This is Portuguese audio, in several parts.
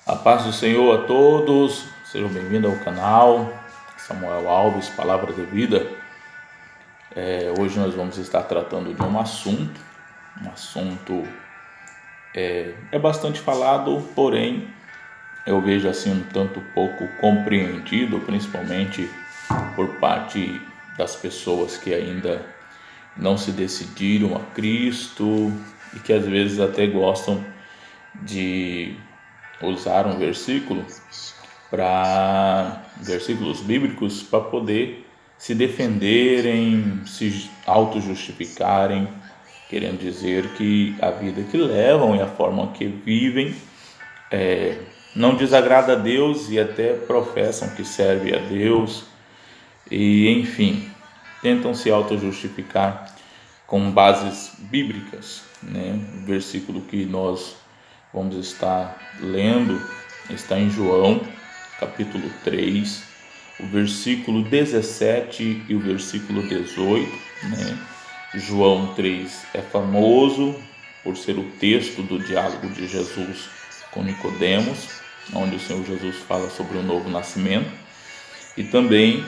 A paz do Senhor a todos, sejam bem-vindos ao canal Samuel Alves, Palavra de Vida. Hoje nós vamos estar tratando de um assunto é bastante falado, porém eu vejo assim um tanto pouco compreendido, principalmente por parte das pessoas que ainda não se decidiram a Cristo e que às vezes até gostam de usar versículos bíblicos para poder se defenderem, se auto-justificarem, querendo dizer que a vida que levam e a forma que vivem não desagrada a Deus e até professam que serve a Deus e enfim, tentam se auto-justificar com bases bíblicas, né? O versículo que nós vamos estar lendo está em João, capítulo 3, o versículo 17 e o versículo 18, né? João 3 é famoso por ser o texto do diálogo de Jesus com Nicodemos, onde o Senhor Jesus fala sobre o novo nascimento, e também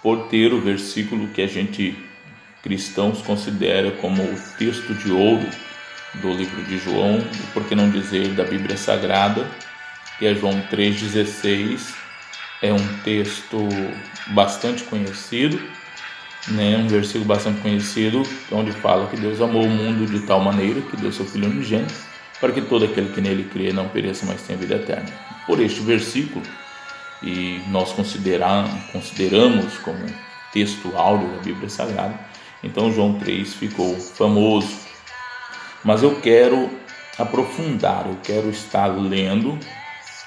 por ter o versículo que a gente cristãos considera como o texto de ouro do livro de João, por que não dizer da Bíblia Sagrada, que é João 3,16, é um texto bastante conhecido, né? Um versículo bastante conhecido, onde fala que Deus amou o mundo de tal maneira que deu seu Filho unigênito, para que todo aquele que nele crê não pereça, mas tenha vida eterna. Por este versículo, e nós consideramos como texto áureo da Bíblia Sagrada, então João 3 ficou famoso. Mas eu quero aprofundar, eu quero estar lendo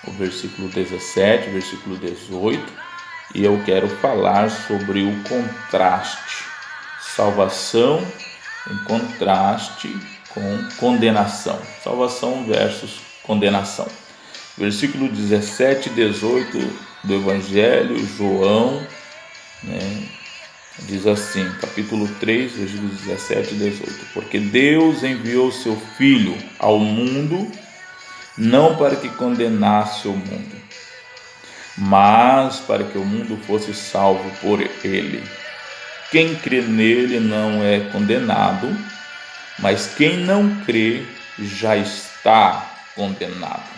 o versículo 17, versículo 18, e eu quero falar sobre o contraste, salvação em contraste com condenação, salvação versus condenação. Versículo 17 e 18 do Evangelho João, né? Diz assim, capítulo 3, versículos 17 e 18: Porque Deus enviou seu Filho ao mundo, não para que condenasse o mundo, mas para que o mundo fosse salvo por ele. Quem crê nele não é condenado, mas quem não crê já está condenado,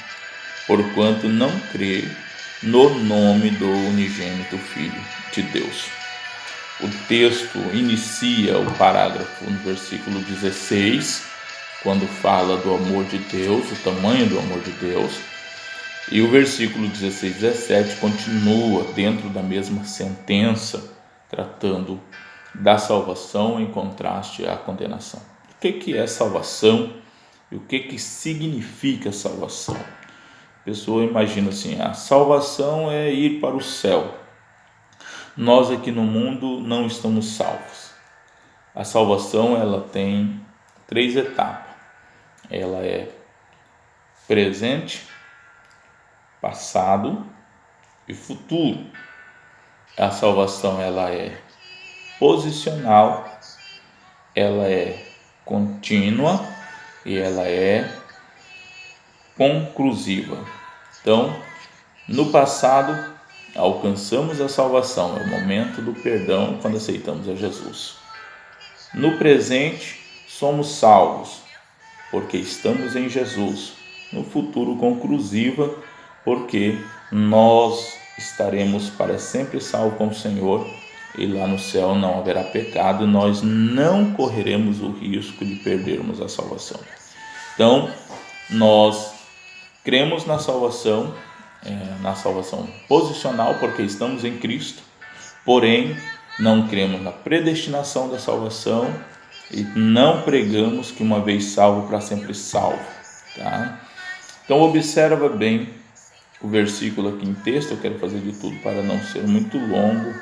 porquanto não crê no nome do unigênito Filho de Deus. O texto inicia o parágrafo no versículo 16, quando fala do amor de Deus, o tamanho do amor de Deus, e o versículo 16 e 17 continua dentro da mesma sentença, tratando da salvação em contraste à condenação. O que é salvação e o que significa salvação? A pessoa imagina assim, a salvação é ir para o céu. Nós aqui no mundo não estamos salvos. A salvação ela tem 3 etapas. Ela é presente, passado e futuro. A salvação ela é posicional, ela é contínua e ela é conclusiva. Então, no passado alcançamos a salvação, é o momento do perdão quando aceitamos a Jesus. No presente, somos salvos, porque estamos em Jesus. No futuro, conclusiva, porque nós estaremos para sempre salvos com o Senhor, e lá no céu não haverá pecado, nós não correremos o risco de perdermos a salvação. Então, nós cremos na salvação posicional, porque estamos em Cristo, porém não cremos na predestinação da salvação e não pregamos que uma vez salvo, para sempre salvo, tá? Então observa bem o versículo aqui em texto. Eu quero fazer de tudo para não ser muito longo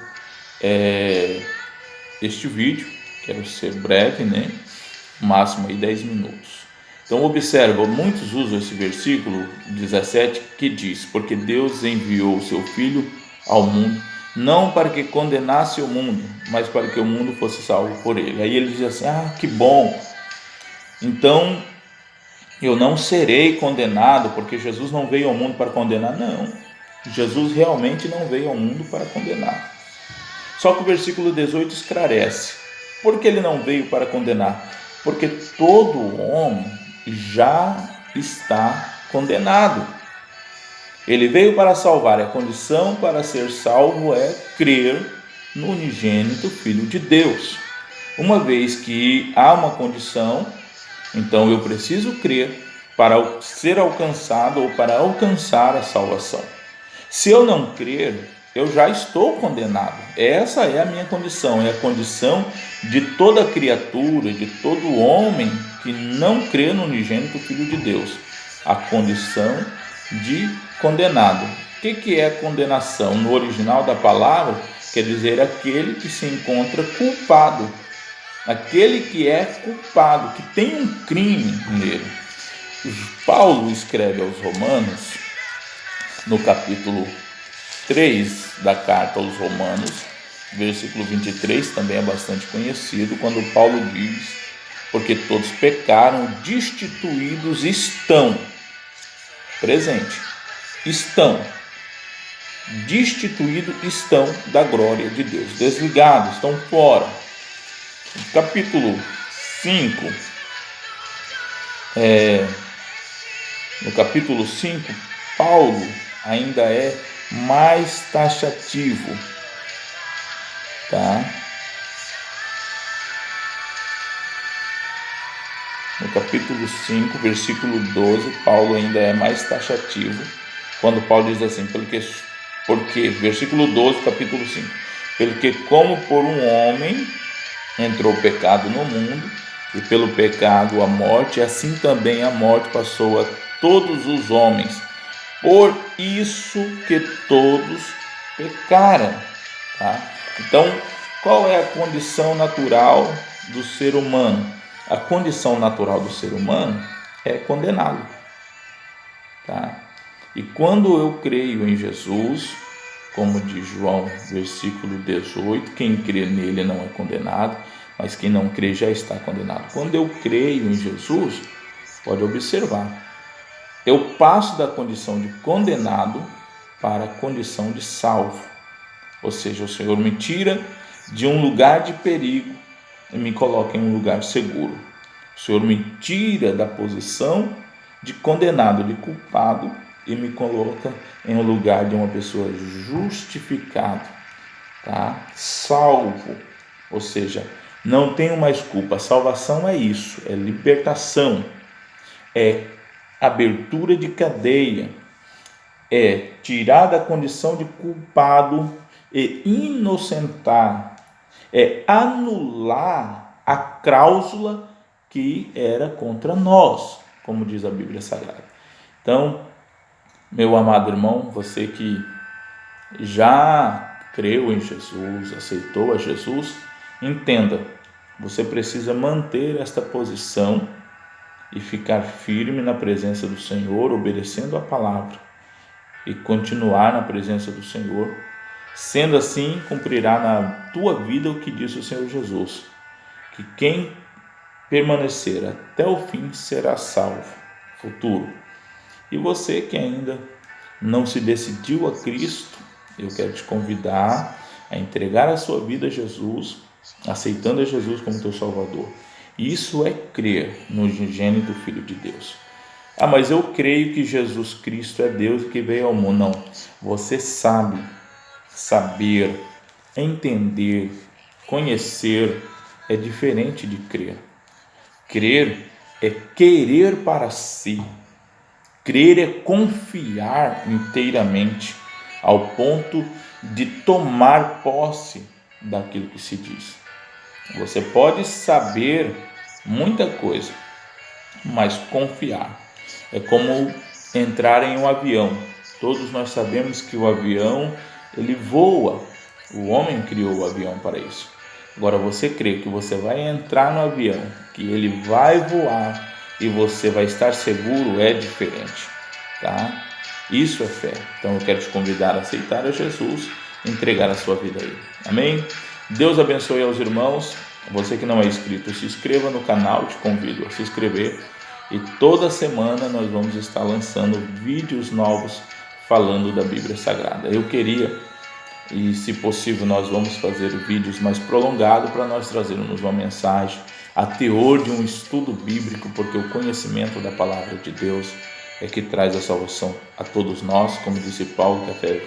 este vídeo, quero ser breve, né? Máximo aí 10 minutos. Então observa, muitos usam esse versículo 17 que diz: porque Deus enviou o seu Filho ao mundo, não para que condenasse o mundo, mas para que o mundo fosse salvo por ele. Aí ele diz assim, que bom, então eu não serei condenado, porque Jesus não veio ao mundo para condenar. Não, Jesus realmente não veio ao mundo para condenar. Só que o versículo 18 esclarece: por que ele não veio para condenar? Porque todo homem já está condenado. Ele veio para salvar. A condição para ser salvo é crer no unigênito Filho de Deus. Uma vez que há uma condição, então eu preciso crer para ser alcançado ou para alcançar a salvação. Se eu não crer, eu já estou condenado. Essa é a minha condição, é a condição de toda criatura, de todo homem que não crê no unigênito Filho de Deus. A condição de condenado. O que é condenação? No original da palavra, quer dizer aquele que se encontra culpado. Aquele que é culpado, que tem um crime nele. Paulo escreve aos Romanos, no capítulo 3 da carta aos Romanos, versículo 23, também é bastante conhecido, quando Paulo diz: porque todos pecaram, destituídos estão, presente, estão, destituídos estão da glória de Deus, desligados, estão fora. Capítulo 5, no capítulo 5, Paulo ainda é mais taxativo, tá? No capítulo 5, versículo 12, Paulo ainda é mais taxativo, quando Paulo diz assim: porque versículo 12, capítulo 5, porque como por um homem entrou o pecado no mundo, e pelo pecado a morte, assim também a morte passou a todos os homens, por isso que todos pecaram, tá? Então, qual é a condição natural do ser humano? A condição natural do ser humano é condená-lo, tá? E quando eu creio em Jesus, como diz João, versículo 18, quem crê nele não é condenado, mas quem não crê já está condenado. Quando eu creio em Jesus, pode observar, eu passo da condição de condenado para a condição de salvo. Ou seja, o Senhor me tira de um lugar de perigo e me coloca em um lugar seguro. O Senhor me tira da posição de condenado, de culpado, e me coloca em um lugar de uma pessoa justificada, tá? Salvo, ou seja, não tenho mais culpa. Salvação é isso, é libertação, é abertura de cadeia, é tirar da condição de culpado e inocentar, é anular a cláusula que era contra nós, como diz a Bíblia Sagrada. Então, meu amado irmão, você que já creu em Jesus, aceitou a Jesus, entenda, você precisa manter esta posição e ficar firme na presença do Senhor, obedecendo a palavra, e continuar na presença do Senhor. Sendo assim, cumprirá na tua vida o que disse o Senhor Jesus, que quem permanecer até o fim será salvo, futuro. E você que ainda não se decidiu a Cristo, eu quero te convidar a entregar a sua vida a Jesus, aceitando a Jesus como teu Salvador. Isso é crer no unigênito Filho de Deus. Ah, mas eu creio que Jesus Cristo é Deus e que veio ao mundo. Não, você sabe, saber, entender, conhecer é diferente de crer. Crer é querer para si. Crer é confiar inteiramente ao ponto de tomar posse daquilo que se diz. Você pode saber muita coisa, mas confiar é como entrar em um avião. Todos nós sabemos que o avião, ele voa. O homem criou o avião para isso. Agora, você crê que você vai entrar no avião, que ele vai voar e você vai estar seguro, é diferente, tá? Isso é fé. Então eu quero te convidar a aceitar a Jesus, entregar a sua vida a Ele. Amém? Deus abençoe aos irmãos. Você que não é inscrito, se inscreva no canal, te convido a se inscrever e toda semana nós vamos estar lançando vídeos novos falando da Bíblia Sagrada. Eu queria, e se possível nós vamos fazer vídeos mais prolongados para nós trazermos uma mensagem a teor de um estudo bíblico, porque o conhecimento da palavra de Deus é que traz a salvação a todos nós, como disse Paulo, que a fé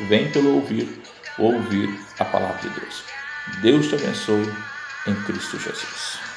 vem pelo ouvir a palavra de Deus. Deus te abençoe em Cristo Jesus.